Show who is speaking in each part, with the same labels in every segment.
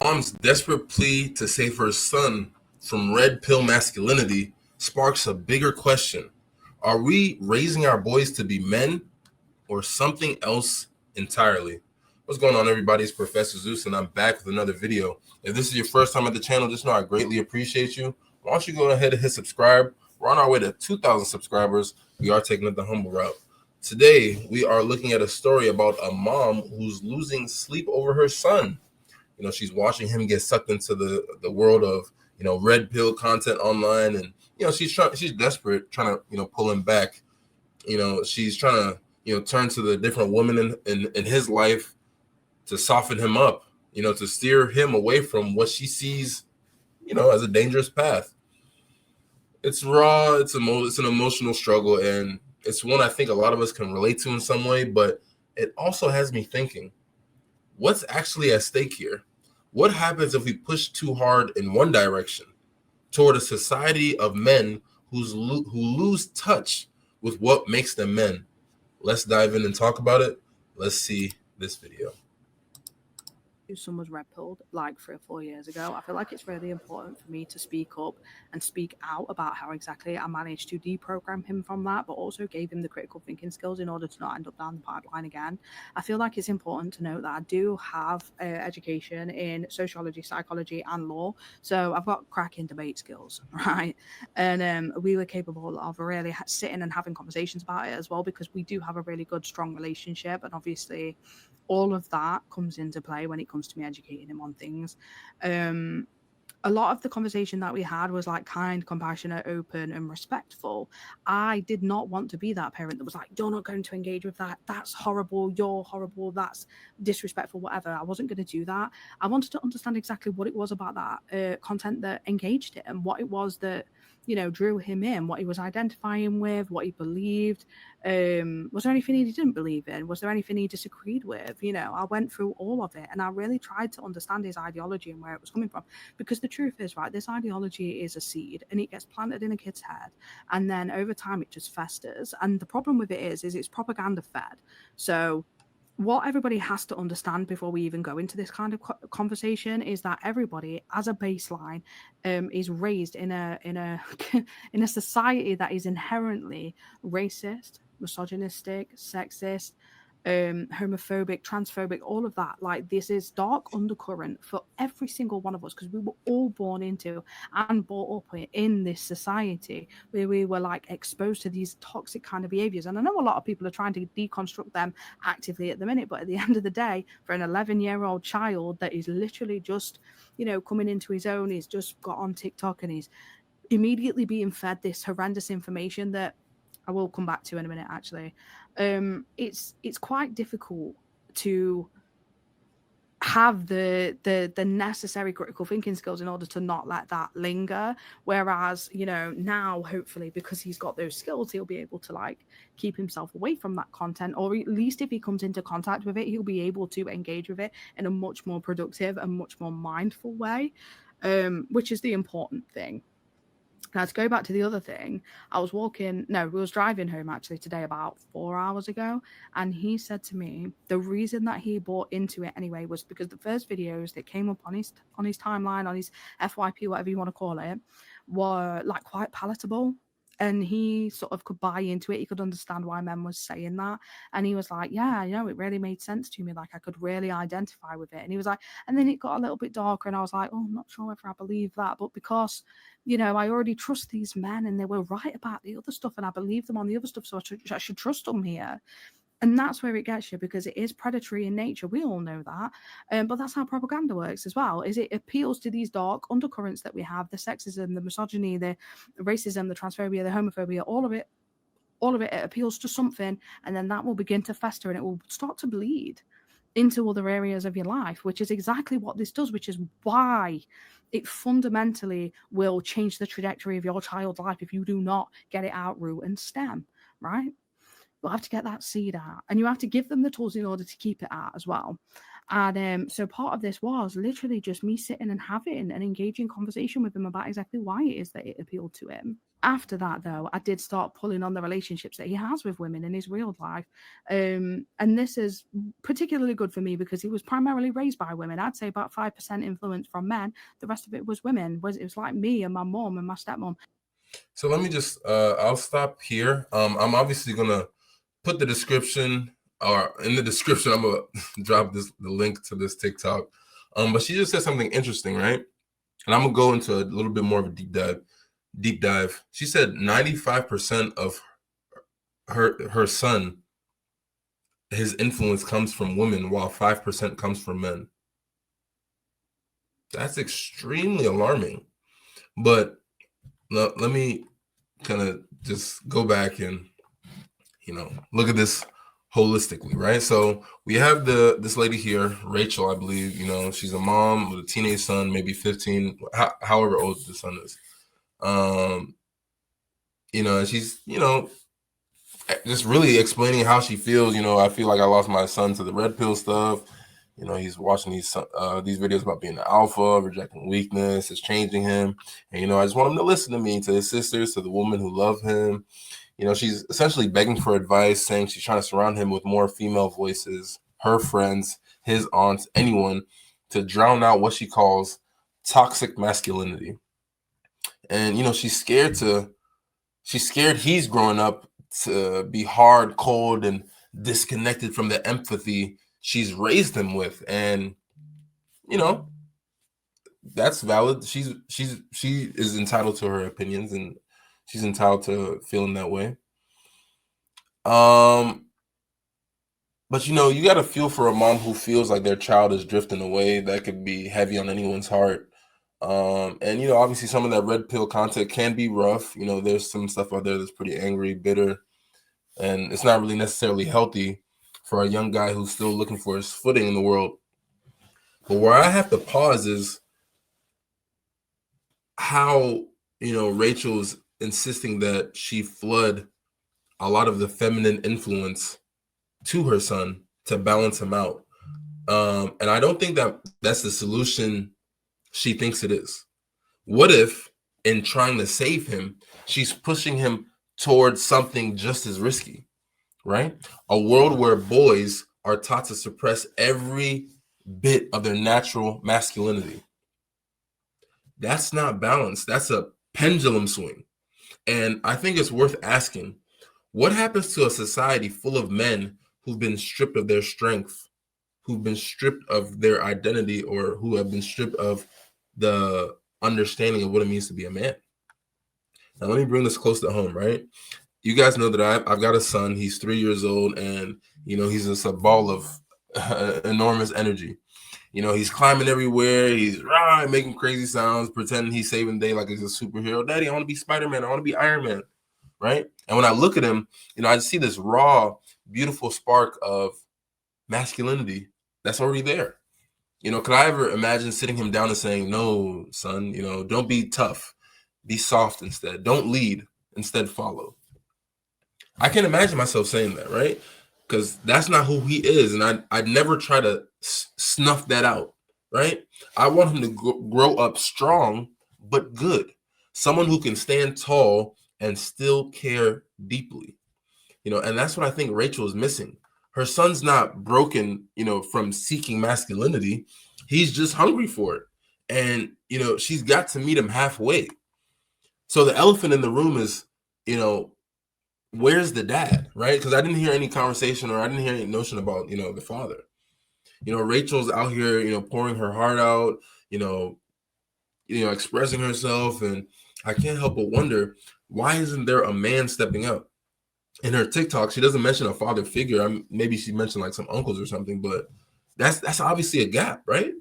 Speaker 1: Mom's desperate plea to save her son from red pill masculinity sparks a bigger question. Are we raising our boys to be men or something else entirely? What's going on, everybody? It's Professor Zeus, and I'm back with another video. If this is your first time at the channel, just know I greatly appreciate you. Why don't you go ahead and hit subscribe? We're on our way to 2,000 subscribers. We are taking it the humble route. Today, we are looking at a story about a mom who's losing sleep over her son. She's watching him get sucked into the world of, red pill content online. And, she's desperate, trying to, pull him back. She's trying to, turn to the different women in his life to soften him up, to steer him away from what she sees, as a dangerous path. It's raw. It's an emotional struggle. And it's one I think a lot of us can relate to in some way, but it also has me thinking, what's actually at stake here? What happens if we push too hard in one direction toward a society of men who lose touch with what makes them men? Let's dive in and talk about it. Let's see this video.
Speaker 2: Son was red pilled like 3 or 4 years ago. I feel like it's really important for me to speak up and speak out about how exactly I managed to deprogram him from that, but also gave him the critical thinking skills in order to not end up down the pipeline again. I feel like it's important to note that I do have education in sociology, psychology, and law, so I've got cracking debate skills, right? And we were capable of really sitting and having conversations about it as well, because we do have a really good, strong relationship, and obviously all of that comes into play when it comes to me educating him on things. A lot of the conversation that we had was like kind, compassionate, open, and respectful. I did not want to be that parent that was like, you're not going to engage with that. That's horrible. You're horrible. That's disrespectful, whatever. I wasn't going to do that. I wanted to understand exactly what it was about that content that engaged him, what it was that, drew him in, what he was identifying with, what he believed. Was there anything he didn't believe in? Was there anything he disagreed with? I went through all of it, and I really tried to understand his ideology and where it was coming from, because the truth is, right, this ideology is a seed and it gets planted in a kid's head, and then over time it just festers. And the problem with it is it's propaganda fed. So what everybody has to understand before we even go into this kind of conversation is that everybody, as a baseline, is raised in a in a society that is inherently racist, misogynistic, sexist, homophobic, transphobic, all of that. Like, this is dark undercurrent for every single one of us, because we were all born into and brought up in this society where we were like exposed to these toxic kind of behaviors. And I know a lot of people are trying to deconstruct them actively at the minute, but at the end of the day, for an 11-year-old child that is literally just, coming into his own, he's just got on TikTok and he's immediately being fed this horrendous information that I will come back to in a minute, actually. It's quite difficult to have the necessary critical thinking skills in order to not let that linger. Whereas, now, hopefully, because he's got those skills, he'll be able to like keep himself away from that content, or at least if he comes into contact with it, he'll be able to engage with it in a much more productive and much more mindful way, which is the important thing. Now, to go back to the other thing, we was driving home actually today about 4 hours ago, and he said to me the reason that he bought into it anyway was because the first videos that came up on his timeline, on his FYP, whatever you want to call it, were like quite palatable. And he sort of could buy into it. He could understand why men was saying that. And he was like, yeah, it really made sense to me. Like, I could really identify with it. And he was like, and then it got a little bit darker. And I was like, oh, I'm not sure whether I believe that. But because, I already trust these men and they were right about the other stuff, and I believe them on the other stuff, so I should trust them here. And that's where it gets you, because it is predatory in nature. We all know that. But that's how propaganda works as well, is it appeals to these dark undercurrents that we have, the sexism, the misogyny, the racism, the transphobia, the homophobia, all of it, it appeals to something, and then that will begin to fester and it will start to bleed into other areas of your life, which is exactly what this does, which is why it fundamentally will change the trajectory of your child's life if you do not get it out root and stem, right? You'll have to get that seed out, and you have to give them the tools in order to keep it out as well. And so part of this was literally just me sitting and having an engaging conversation with him about exactly why it is that it appealed to him. After that, though, I did start pulling on the relationships that he has with women in his real life. And this is particularly good for me because he was primarily raised by women. I'd say about 5% influence from men. The rest of it was women. It was like me and my mom and my stepmom.
Speaker 1: So let me just I'll stop here. I'm obviously gonna put the description, or in the description I'm gonna drop the link to this TikTok. But she just said something interesting, right? And I'm gonna go into a little bit more of a deep dive. She said 95% of her son, his influence comes from women, while 5% comes from men. That's extremely alarming. But let me kind of just go back and look at this holistically, right? So we have this lady here, Rachel, I believe. She's a mom with a teenage son, maybe 15, however old the son is. And she's just really explaining how she feels. I feel like I lost my son to the red pill stuff. He's watching these videos about being an alpha, rejecting weakness, it's changing him. And I just want him to listen to me, to his sisters, to the women who love him. She's essentially begging for advice, saying she's trying to surround him with more female voices, her friends, his aunts, anyone, to drown out what she calls toxic masculinity. And she's scared he's growing up to be hard, cold, and disconnected from the empathy she's raised him with. And that's valid. She is entitled to her opinions, and she's entitled to feeling that way. But you got to feel for a mom who feels like their child is drifting away. That could be heavy on anyone's heart. And obviously some of that red pill content can be rough. There's some stuff out there that's pretty angry, bitter, and it's not really necessarily healthy for a young guy who's still looking for his footing in the world. But where I have to pause is how Rachel's insisting that she flood a lot of the feminine influence to her son to balance him out. And I don't think that that's the solution she thinks it is. What if, in trying to save him, she's pushing him towards something just as risky, right? A world where boys are taught to suppress every bit of their natural masculinity. That's not balance. That's a pendulum swing. And I think it's worth asking, what happens to a society full of men who've been stripped of their strength, who've been stripped of their identity, or who have been stripped of the understanding of what it means to be a man? Now, let me bring this close to home, right? You guys know that I've got a son. He's 3 years old, and he's just a ball of enormous energy. He's climbing everywhere. He's making crazy sounds, pretending he's saving the day like he's a superhero. Daddy, I want to be Spider-Man. I want to be Iron Man, right? And when I look at him, I see this raw, beautiful spark of masculinity that's already there. Could I ever imagine sitting him down and saying, no, son, don't be tough. Be soft instead. Don't lead. Instead, follow. I can't imagine myself saying that, right? Because that's not who he is. And I'd never try to snuff that out, right? I want him to grow up strong, but good. Someone who can stand tall and still care deeply. And that's what I think Rachel is missing. Her son's not broken, from seeking masculinity. He's just hungry for it. And, she's got to meet him halfway. So the elephant in the room is, where's the dad, right? Because I didn't hear any conversation, or I didn't hear any notion about, the father. Rachel's out here, pouring her heart out, expressing herself. And I can't help but wonder, why isn't there a man stepping up? In her TikTok, she doesn't mention a father figure. Maybe she mentioned like some uncles or something, but that's obviously a gap, right?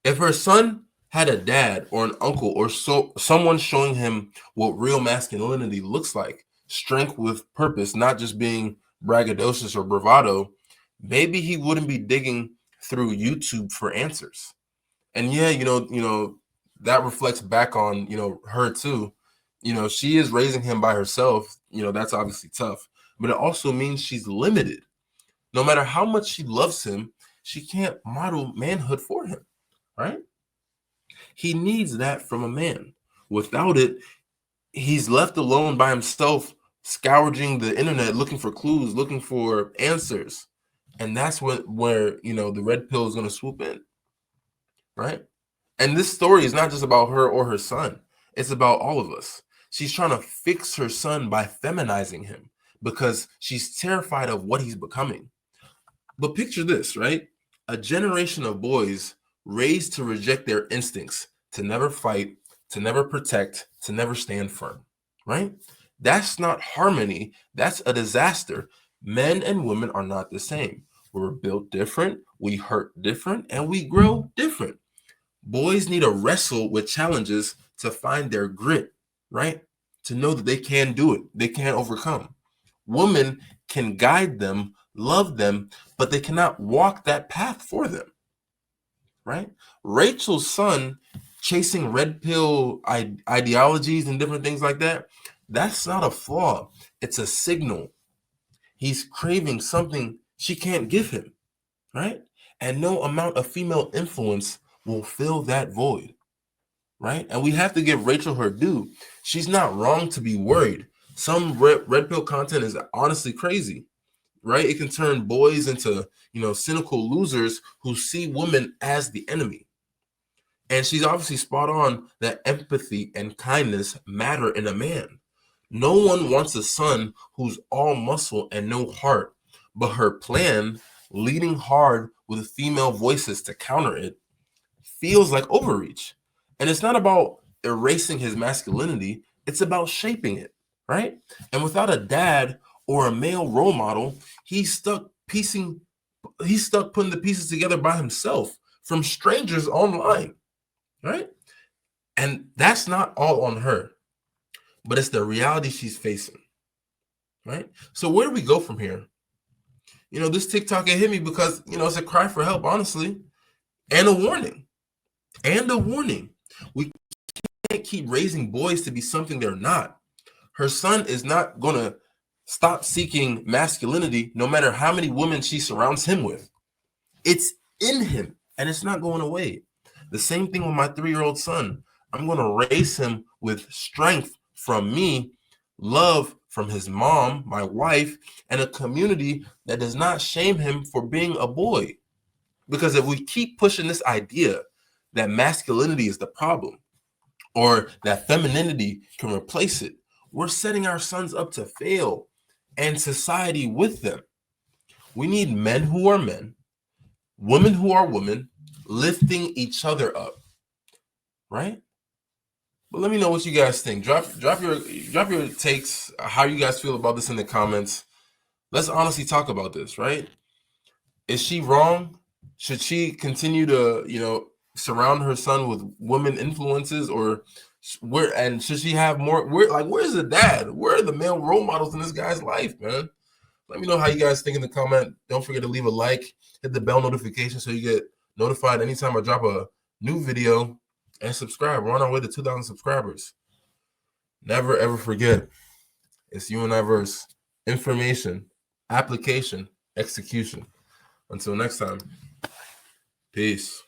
Speaker 1: If her son had a dad or an uncle, or someone showing him what real masculinity looks like, strength with purpose, not just being braggadocious or bravado, maybe he wouldn't be digging through YouTube for answers. And yeah, that reflects back on, her too. She is raising him by herself. That's obviously tough, but it also means she's limited. No matter how much she loves him, she can't model manhood for him, right? He needs that from a man. Without it, he's left alone by himself, scourging the internet, looking for clues, looking for answers. And that's where the red pill is going to swoop in, right? And this story is not just about her or her son. It's about all of us. She's trying to fix her son by feminizing him because she's terrified of what he's becoming. But picture this, right? A generation of boys raised to reject their instincts, to never fight, to never protect, to never stand firm, right? That's not harmony. That's a disaster. Men and women are not the same. We're built different, we hurt different, and we grow different. Boys need to wrestle with challenges to find their grit, right? To know that they can do it, they can overcome. Women can guide them, love them, but they cannot walk that path for them, right? Rachel's son chasing red pill ideologies and different things like that, that's not a flaw. It's a signal. He's craving something she can't give him, right? And no amount of female influence will fill that void, right? And we have to give Rachel her due. She's not wrong to be worried. Some red pill content is honestly crazy, right? It can turn boys into, cynical losers who see women as the enemy. And she's obviously spot on that empathy and kindness matter in a man. No one wants a son who's all muscle and no heart, but her plan, leading hard with female voices to counter it, feels like overreach. And it's not about erasing his masculinity, it's about shaping it, right? And without a dad or a male role model, he's stuck putting the pieces together by himself from strangers online, right? And that's not all on her, but it's the reality she's facing, right? So where do we go from here? This TikTok, it hit me because, it's a cry for help, honestly, and a warning. We can't keep raising boys to be something they're not. Her son is not going to stop seeking masculinity no matter how many women she surrounds him with. It's in him, and it's not going away. The same thing with my 3-year-old son. I'm going to raise him with strength from me, love from his mom, my wife, and a community that does not shame him for being a boy. Because if we keep pushing this idea that masculinity is the problem or that femininity can replace it, we're setting our sons up to fail and society with them. We need men who are men, women who are women, lifting each other up, right? But let me know what you guys think. Drop your takes, how you guys feel about this in the comments. Let's honestly talk about this, right? Is she wrong? Should she continue to, surround her son with women influences, or should she have more? Where's the dad? Where are the male role models in this guy's life, man? Let me know how you guys think in the comment. Don't forget to leave a like, hit the bell notification so you get notified anytime I drop a new video, and subscribe. We're on our way to 2,000 subscribers. Never ever forget, it's you and I verse. Information, application, execution. Until next time, peace.